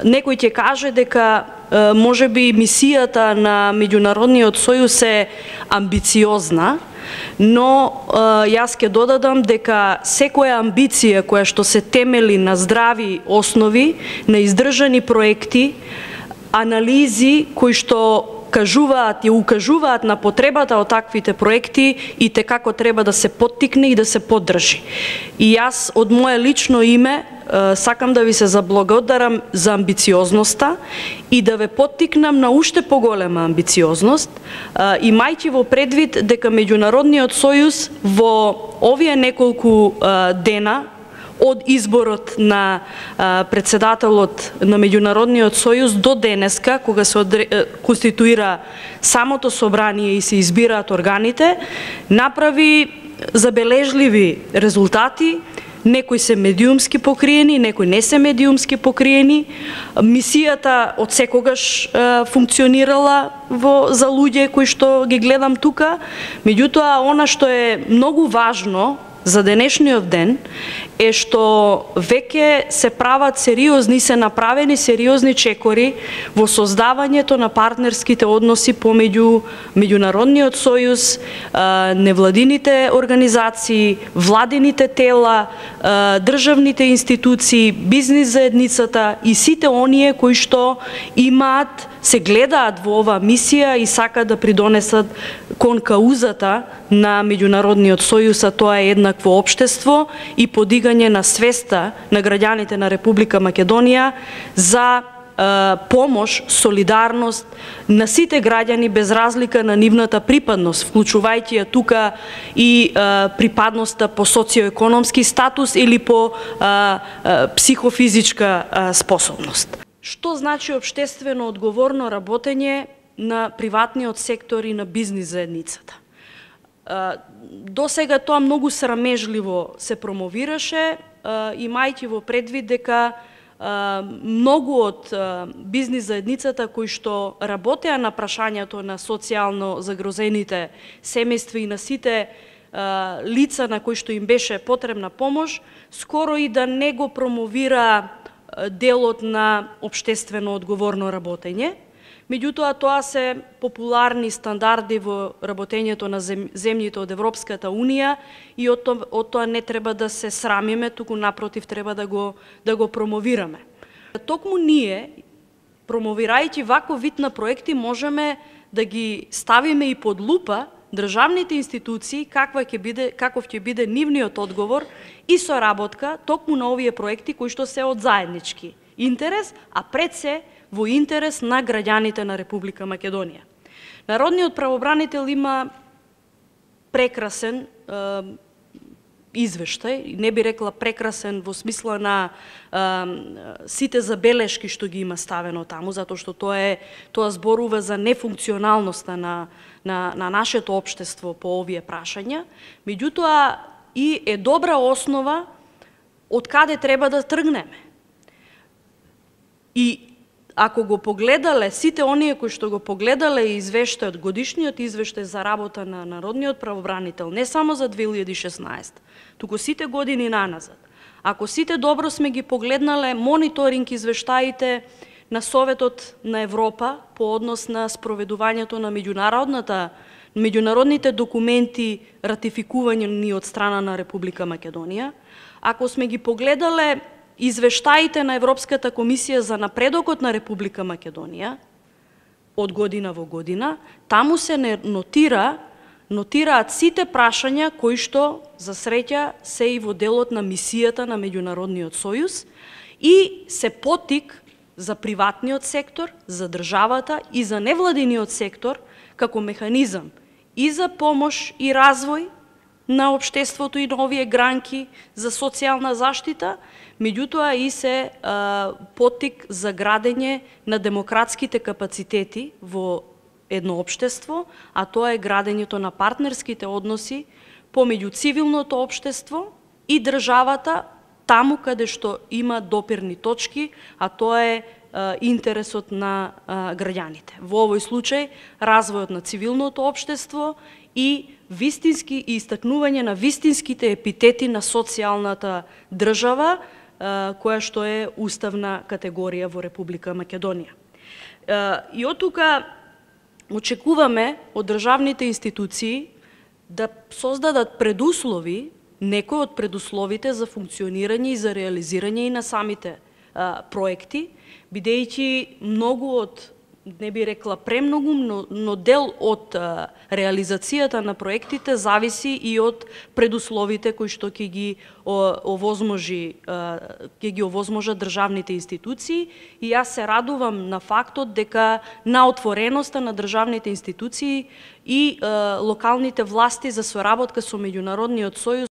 некој ќе каже дека можеби мисијата на Меѓународниот сојуз е амбициозна, но јас ќе додадам дека секоја амбиција која што се темели на здрави основи, на издржани проекти, анализи кои што кажуваат и укажуваат на потребата од таквите проекти и те како треба да се поттикне и да се поддржи. И јас од мое лично име сакам да ви се заблагодарам за амбициозноста и да ве поттикнам на уште поголема амбициозност, имајќи во предвид дека Меѓународниот сојуз во овие неколку дена од изборот на председателот на Меѓународниот сојуз до денеска, кога се конституира самото собрание и се избираат органите, направи забележливи резултати. Некои се медиумски покриени, некои не се медиумски покриени. Мисијата од секогаш функционирала за луѓе кои што ги гледам тука. Меѓутоа, она што е многу важно за денешниот ден е што веќе се прават сериозни, се направени сериозни чекори во создавањето на партнерските односи помеѓу Меѓународниот сојуз, невладините организации, владините тела, државните институции, бизнис заедницата и сите оние кои што имаат, се гледаат во оваа мисија и сакаат да придонесат кон каузата на Меѓународниот сојуз, а тоа е еднакво општество и подигање на свеста на граѓаните на Република Македонија за помош, солидарност на сите граѓани без разлика на нивната припадност, вклучувајќи ја тука и припадноста по социоекономски статус или по психофизичка способност. Што значи општествено одговорно работење на приватниот сектор и на бизнис заедницата? До сега тоа многу срамежливо се промовираше, имајќи во предвид дека многу од бизнис заедницата кои што работеа на прашањето на социјално загрозените семејства и на сите лица на кои што им беше потребна помош, скоро и да не го промовира делот на општествено одговорно работење. Меѓутоа, тоа се популарни стандарди во работењето на земјите од Европската Унија и од тоа не треба да се срамиме, туку напротив треба да го промовираме. Токму ние, промовирајќи ваков вид на проекти, можеме да ги ставиме и под лупа државните институции каков ќе биде нивниот одговор и соработка токму на овие проекти кои што се од заеднички интерес, а пред се во интерес на граѓаните на Република Македонија. Народниот правобранител има прекрасен извештај, не би рекла прекрасен во смисла на сите забелешки што ги има ставено таму, затоа што тоа зборува за нефункционалноста на нашето општество по овие прашања, меѓутоа и е добра основа од каде треба да тргнеме. И ако го погледале, сите оние кои што го погледале извештајот, годишниот извештај за работа на Народниот правобранител, не само за 2016, туку сите години наназад, ако сите добро сме ги погледнале мониторинг извештаите на Советот на Европа по однос на спроведувањето на меѓународните документи ратификувањени од страна на Република Македонија, ако сме ги погледале извештаите на Европската комисија за напредокот на Република Македонија од година во година, таму се нотираат сите прашања кои што, за среќа, се и во делот на мисијата на Меѓународниот сојуз и се поттик за приватниот сектор, за државата и за невладиниот сектор како механизам и за помош и развој на општеството и на овие гранки за социјална заштита, меѓутоа и се поттик за градење на демократските капацитети во едно општество, а тоа е градењето на партнерските односи помеѓу цивилното општество и државата таму каде што има допирни точки, а тоа е интересот на граѓаните. Во овој случај, развојот на цивилното општество и вистински и истакнување на вистинските епитети на социјалната држава, која што е уставна категорија во Република Македонија. И од тука очекуваме од државните институции да создадат предуслови, некои од предусловите за функционирање и за реализирање и на самите проекти, бидејќи многу од, не би рекла премногу, но дел од реализацијата на проектите зависи и од предусловите кои што ќе ги овозможат државните институции, и јас се радувам на фактот дека на отвореноста на државните институции и локалните власти за соработка со меѓународниот сојуз